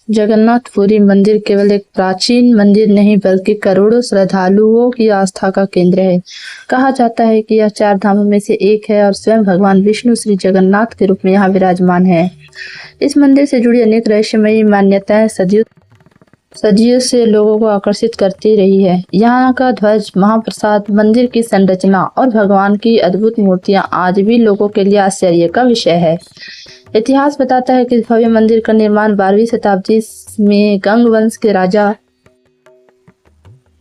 जगन्नाथपुरी मंदिर केवल एक प्राचीन मंदिर नहीं बल्कि करोड़ों श्रद्धालुओं की आस्था का केंद्र है। कहा जाता है कि यह चार धामों में से एक है और स्वयं भगवान विष्णु श्री जगन्नाथ के रूप में यहाँ विराजमान है। इस मंदिर से जुड़ी अनेक रहस्यमयी मान्यताएं सदियों से लोगों को आकर्षित करती रही है। यहाँ का ध्वज, महाप्रसाद, मंदिर की संरचना और भगवान की अद्भुत मूर्तियां आज भी लोगों के लिए आश्चर्य का विषय है। इतिहास बताता है कि इस भव्य मंदिर का निर्माण 12वीं शताब्दी में गंग वंश के राजा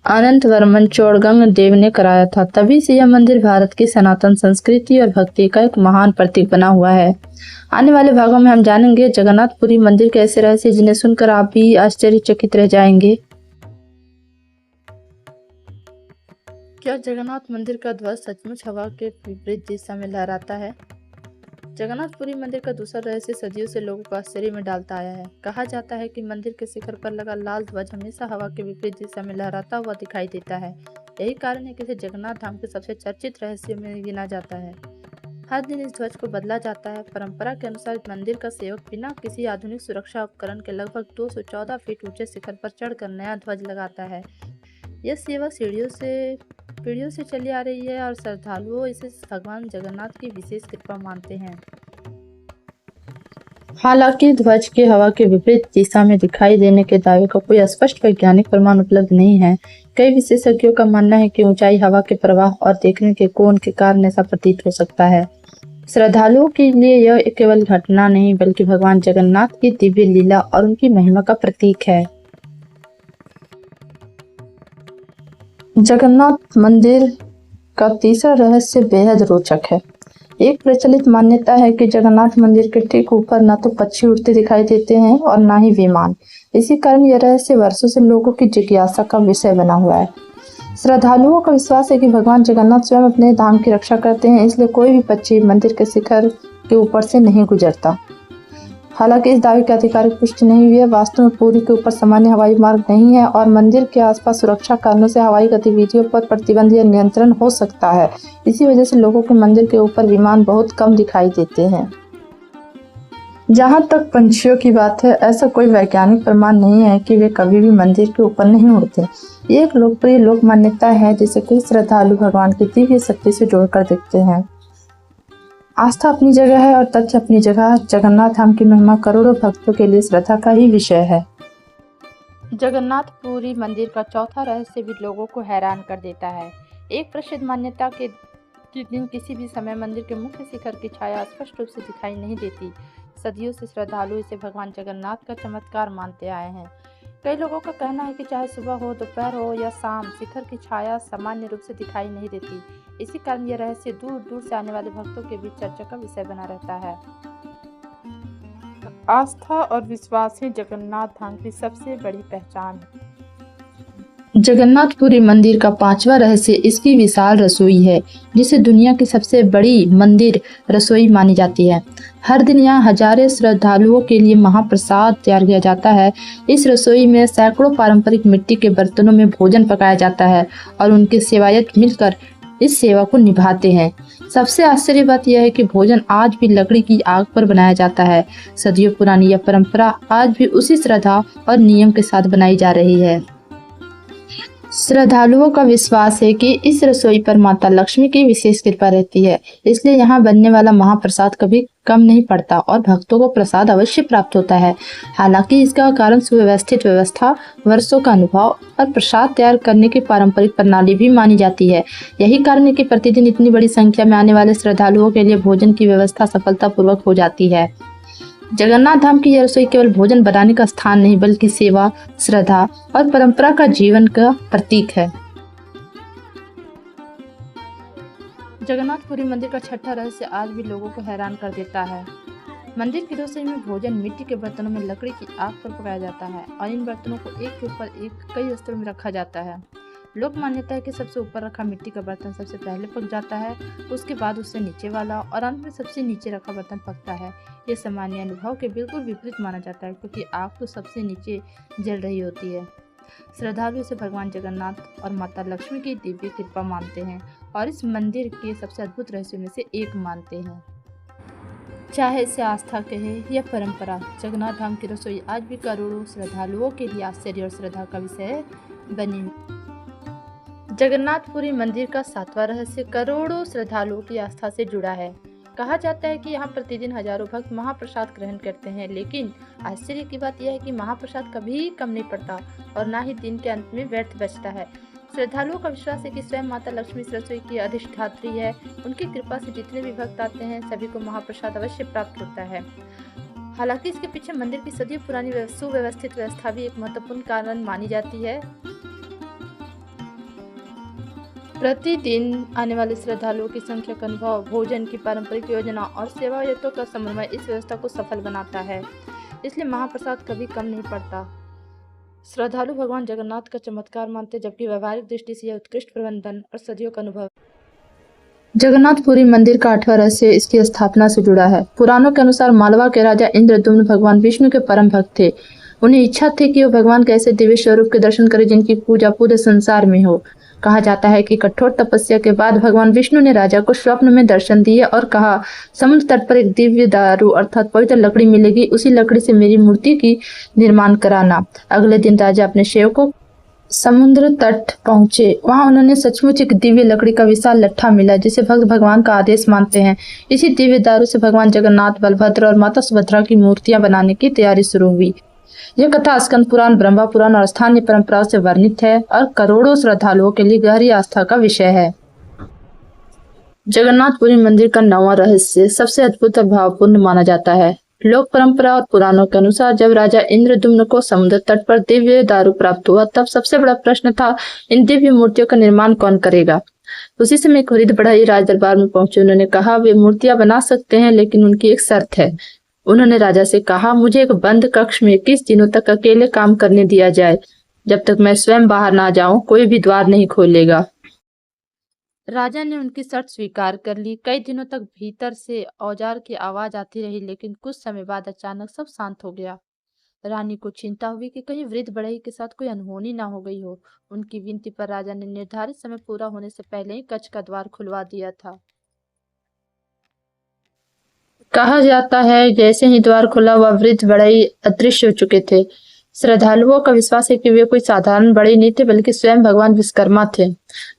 अनंतवर्मन चोड़गंग देव ने कराया था। तभी से यह मंदिर भारत की सनातन संस्कृति और भक्ति का एक महान प्रतीक बना हुआ है। आने वाले भागों में हम जानेंगे जगन्नाथपुरी मंदिर के ऐसे रहस्य जिन्हें सुनकर आप भी आश्चर्यचकित रह जाएंगे। क्या जगन्नाथ मंदिर का ध्वज सचमुच हवा के विपरीत दिशा में लहराता है? जगन्नाथपुरी मंदिर का दूसरा रहस्य सदियों से लोगों को आश्चर्य में डालता आया है। कहा जाता है कि मंदिर के शिखर पर लगा लाल ध्वज हमेशा हवा के विपरीत दिशा में लहराता हुआ दिखाई देता है। यही कारण है कि इसे जगन्नाथ धाम के सबसे चर्चित रहस्यों में गिना जाता है। हर दिन इस ध्वज को बदला जाता है। परंपरा के अनुसार मंदिर का सेवक बिना किसी आधुनिक सुरक्षा उपकरण के लगभग 214 फीट ऊंचे शिखर पर चढ़कर नया ध्वज लगाता है। यह सेवा पीढ़ियों से चली आ रही है और श्रद्धालुओं इसे भगवान जगन्नाथ की विशेष कृपा मानते हैं। हालांकि ध्वज के हवा के विपरीत दिशा में दिखाई देने के दावे का कोई स्पष्ट वैज्ञानिक प्रमाण उपलब्ध नहीं है। कई विशेषज्ञों का मानना है कि ऊंचाई, हवा के प्रवाह और देखने के कोण के कारण ऐसा प्रतीत हो सकता है। श्रद्धालुओं के लिए यह केवल घटना नहीं बल्कि भगवान जगन्नाथ की दिव्य लीला और उनकी महिमा का प्रतीक है। जगन्नाथ मंदिर का तीसरा रहस्य बेहद रोचक है। एक प्रचलित मान्यता है कि जगन्नाथ मंदिर के ठीक ऊपर न तो पक्षी उड़ते दिखाई देते हैं और न ही विमान। इसी कारण यह रहस्य वर्षों से लोगों की जिज्ञासा का विषय बना हुआ है। श्रद्धालुओं का विश्वास है कि भगवान जगन्नाथ स्वयं अपने धाम की रक्षा करते हैं, इसलिए कोई भी पक्षी मंदिर के शिखर के ऊपर से नहीं गुजरता। हालांकि इस दावे की आधिकारिक पुष्टि नहीं हुई है। वास्तव में पुरी के ऊपर सामान्य हवाई मार्ग नहीं है और मंदिर के आसपास सुरक्षा कारणों से हवाई गतिविधियों पर प्रतिबंध या नियंत्रण हो सकता है। इसी वजह से लोगों को मंदिर के ऊपर विमान बहुत कम दिखाई देते हैं। जहां तक पंछियों की बात है, ऐसा कोई वैज्ञानिक प्रमाण नहीं है कि वे कभी भी मंदिर के ऊपर नहीं उड़ते। ये एक लोकप्रिय लोक मान्यता है जिसे कई श्रद्धालु भगवान की दिव्य शक्ति से जोड़कर देखते हैं। आस्था अपनी जगह है और तथ्य अपनी जगह। जगन्नाथ धाम की महिमा करोड़ों भक्तों के लिए श्रद्धा का ही विषय है। जगन्नाथपुरी मंदिर का चौथा रहस्य भी लोगों को हैरान कर देता है। एक प्रसिद्ध मान्यता के दिन किसी भी समय मंदिर के मुख्य शिखर की छाया स्पष्ट रूप से दिखाई नहीं देती। सदियों से श्रद्धालु इसे भगवान जगन्नाथ का चमत्कार मानते आए हैं। कई लोगों का कहना है कि चाहे सुबह हो, दोपहर हो या शाम, शिखर की छाया सामान्य रूप से दिखाई नहीं देती। इसी कारण यह रहस्य दूर दूर से आने वाले भक्तों के बीच चर्चा का विषय बना रहता है। आस्था और विश्वास ही जगन्नाथ धाम की सबसे बड़ी पहचान है। जगन्नाथपुरी मंदिर का पांचवा रहस्य इसकी विशाल रसोई है, जिसे दुनिया की सबसे बड़ी मंदिर रसोई मानी जाती है। हर दिन यहाँ हजारों श्रद्धालुओं के लिए महाप्रसाद तैयार किया जाता है। इस रसोई में सैकड़ों पारंपरिक मिट्टी के बर्तनों में भोजन पकाया जाता है और उनके सेवायत मिलकर इस सेवा को निभाते हैं। सबसे आश्चर्य बात यह है कि भोजन आज भी लकड़ी की आग पर बनाया जाता है। सदियों पुरानी यह परंपरा आज भी उसी श्रद्धा और नियम के साथ बनाई जा रही है। श्रद्धालुओं का विश्वास है कि इस रसोई पर माता लक्ष्मी की विशेष कृपा रहती है, इसलिए यहाँ बनने वाला महाप्रसाद कभी कम नहीं पड़ता और भक्तों को प्रसाद अवश्य प्राप्त होता है। हालांकि इसका कारण सुव्यवस्थित व्यवस्था, वर्षों का अनुभव और प्रसाद तैयार करने की पारंपरिक प्रणाली भी मानी जाती है। यही कारण है कि प्रतिदिन इतनी बड़ी संख्या में आने वाले श्रद्धालुओं के लिए भोजन की व्यवस्था सफलतापूर्वक हो जाती है। जगन्नाथ धाम की यह रसोई केवल भोजन बनाने का स्थान नहीं बल्कि सेवा, श्रद्धा और परंपरा का जीवन का प्रतीक है। जगन्नाथपुरी मंदिर का छठा रहस्य आज भी लोगों को हैरान कर देता है। मंदिर की रसोई में भोजन मिट्टी के बर्तनों में लकड़ी की आग पर पकाया जाता है और इन बर्तनों को एक के ऊपर एक कई स्तरों में रखा जाता है। लोक मान्यता है कि सबसे ऊपर रखा मिट्टी का बर्तन सबसे पहले पक जाता है, उसके बाद उससे नीचे वाला और अंत में सबसे नीचे रखा बर्तन पकता है। ये सामान्य अनुभव के बिल्कुल विपरीत माना जाता है, क्योंकि आग तो सबसे नीचे जल रही होती है। श्रद्धालु इसे भगवान जगन्नाथ और माता लक्ष्मी की दिव्य कृपा मानते हैं और इस मंदिर के सबसे अद्भुत रहस्यों में से एक मानते हैं। चाहे इसे आस्था कहे या परंपरा, जगन्नाथ धाम की रसोई आज भी करोड़ों श्रद्धालुओं के लिए आश्चर्य और श्रद्धा का विषय बनी हुई। जगन्नाथपुरी मंदिर का 7वां रहस्य करोड़ों श्रद्धालुओं की आस्था से जुड़ा है। कहा जाता है कि यहाँ प्रतिदिन हजारों भक्त महाप्रसाद ग्रहण करते हैं, लेकिन आश्चर्य की बात यह है कि महाप्रसाद कभी कम नहीं पड़ता और ना ही दिन के अंत में व्यर्थ बचता है। श्रद्धालुओं का विश्वास है कि स्वयं माता लक्ष्मी इस रसोई की अधिष्ठात्री है। उनकी कृपा से जितने भी भक्त आते हैं सभी को महाप्रसाद अवश्य प्राप्त होता है। हालांकि इसके पीछे मंदिर की सदियों पुरानी सुव्यवस्थित व्यवस्था भी एक महत्वपूर्ण कारण मानी जाती है। प्रतिदिन आने वाले श्रद्धालुओं की संख्या का अनुभव, भोजन की पारंपरिक योजना और सेवायतों का समन्वय इस व्यवस्था को सफल बनाता है। इसलिए महाप्रसाद कभी कम नहीं पड़ता। श्रद्धालु भगवान जगन्नाथ का चमत्कार मानते, जबकि व्यवहारिक दृष्टि से यह उत्कृष्ट प्रबंधन और सदियों का अनुभव। जगन्नाथपुरी मंदिर का 8वां रहस्य इसकी स्थापना से जुड़ा है। पुराणों के अनुसार मालवा के राजा इंद्रद्युम्न भगवान विष्णु के परम भक्त थे। उन्हें इच्छा थी कि वो भगवान के ऐसे दिव्य स्वरूप के दर्शन करें जिनकी पूजा पूरे संसार में हो। कहा जाता है कि कठोर तपस्या के बाद भगवान विष्णु ने राजा को स्वप्न में दर्शन दिए और कहा, समुद्र तट पर एक दिव्य दारू अर्थात पवित्र लकड़ी मिलेगी, उसी लकड़ी से मेरी मूर्ति की निर्माण कराना। अगले दिन राजा अपने सेवकों समुद्र तट पहुंचे। वहां उन्होंने सचमुच एक दिव्य लकड़ी का विशाल लट्ठा मिला, जिसे भक्त भगवान का आदेश मानते हैं। इसी दिव्य दारू से भगवान जगन्नाथ, बलभद्र और माता सुभद्रा की मूर्तियां बनाने की तैयारी शुरू हुई। यह कथा स्कंद पुराण, ब्रह्मा पुराण और स्थानीय परंपराओं से वर्णित है और करोड़ों श्रद्धालुओं के लिए गहरी आस्था का विषय है। जगन्नाथपुरी मंदिर का 9वां रहस्य सबसे अद्भुत और भावपूर्ण माना जाता है। लोक परंपरा और पुराणों के अनुसार जब राजा इंद्रद्युम्न को समुद्र तट पर दिव्य दारू प्राप्त हुआ, तब सबसे बड़ा प्रश्न था, इन दिव्य मूर्तियों का निर्माण कौन करेगा। उसी समय एक वृद्ध बढ़ई राज दरबार में पहुंचे। उन्होंने कहा, वे मूर्तियां बना सकते हैं, लेकिन उनकी एक शर्त है। उन्होंने राजा से कहा, मुझे एक बंद कक्ष में 21 दिनों तक अकेले काम करने दिया जाए। जब तक मैं स्वयं बाहर ना जाऊं, कोई भी द्वार नहीं खोलेगा। राजा ने उनकी शर्त स्वीकार कर ली। कई दिनों तक भीतर से औजार की आवाज आती रही, लेकिन कुछ समय बाद अचानक सब शांत हो गया। रानी को चिंता हुई कि कहीं वृद्ध बढ़ई के साथ कोई अनहोनी ना हो गई हो। उनकी विनती पर राजा ने निर्धारित समय पूरा होने से पहले ही कक्ष का द्वार खुलवा दिया था। कहा जाता है, जैसे ही द्वार खुला वह वृद्ध बढ़ई अदृश्य हो चुके थे। श्रद्धालुओं का विश्वास है कि वे कोई साधारण बढ़ई नहीं थे, बल्कि स्वयं भगवान विश्वकर्मा थे।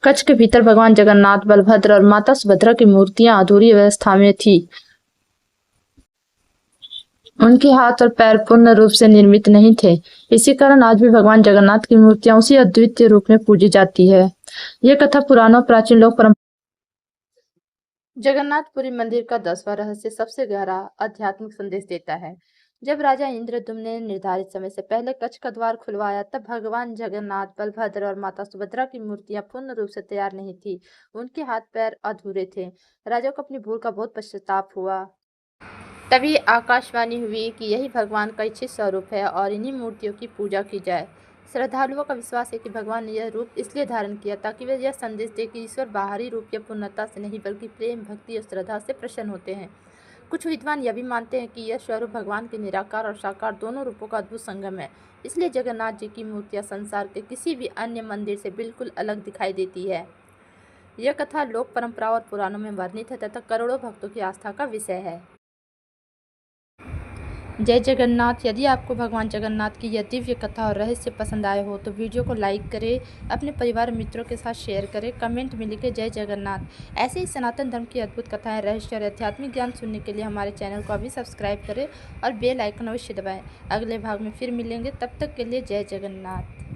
कक्ष के भीतर भगवान जगन्नाथ, बलभद्र और माता सुभद्रा की मूर्तियां अधूरी अवस्था में थी। उनके हाथ और पैर पूर्ण रूप से निर्मित नहीं थे। इसी कारण आज भी भगवान जगन्नाथ की मूर्तियां उसी अद्वितीय रूप में पूजी जाती है। यह कथा पुराणों, प्राचीन लोक परंपरा। जगन्नाथपुरी मंदिर का 10वां रहस्य सबसे गहरा आध्यात्मिक संदेश देता है। जब राजा इंद्रद्युम्न ने निर्धारित समय से पहले कक्ष का द्वार खुलवाया, तब भगवान जगन्नाथ, बलभद्र और माता सुभद्रा की मूर्तियां पूर्ण रूप से तैयार नहीं थी। उनके हाथ पैर अधूरे थे। राजा को अपनी भूल का बहुत पश्चाताप हुआ। तभी आकाशवाणी हुई कि यही भगवान का इच्छित स्वरूप है और इन्हीं मूर्तियों की पूजा की जाए। श्रद्धालुओं का विश्वास है कि भगवान ने यह रूप इसलिए धारण किया ताकि वे यह संदेश दे कि ईश्वर बाहरी रूप या पूर्णता से नहीं, बल्कि प्रेम, भक्ति और श्रद्धा से प्रसन्न होते हैं। कुछ विद्वान यह भी मानते हैं कि यह स्वरूप भगवान के निराकार और साकार दोनों रूपों का अद्भुत संगम है। इसलिए जगन्नाथ जी की मूर्तियां संसार के किसी भी अन्य मंदिर से बिल्कुल अलग दिखाई देती है। यह कथा लोक परंपरा और पुराणों में वर्णित है तथा करोड़ों भक्तों की आस्था का विषय है। जय जगन्नाथ। यदि आपको भगवान जगन्नाथ की यह दिव्य कथा और रहस्य पसंद आए हो तो वीडियो को लाइक करें, अपने परिवार मित्रों के साथ शेयर करें, कमेंट में लिखें जय जगन्नाथ। ऐसे ही सनातन धर्म की अद्भुत कथाएं, रहस्य और आध्यात्मिक ज्ञान सुनने के लिए हमारे चैनल को अभी सब्सक्राइब करें और बेल आइकन अवश्य दबाएं। अगले भाग में फिर मिलेंगे, तब तक के लिए जय जगन्नाथ।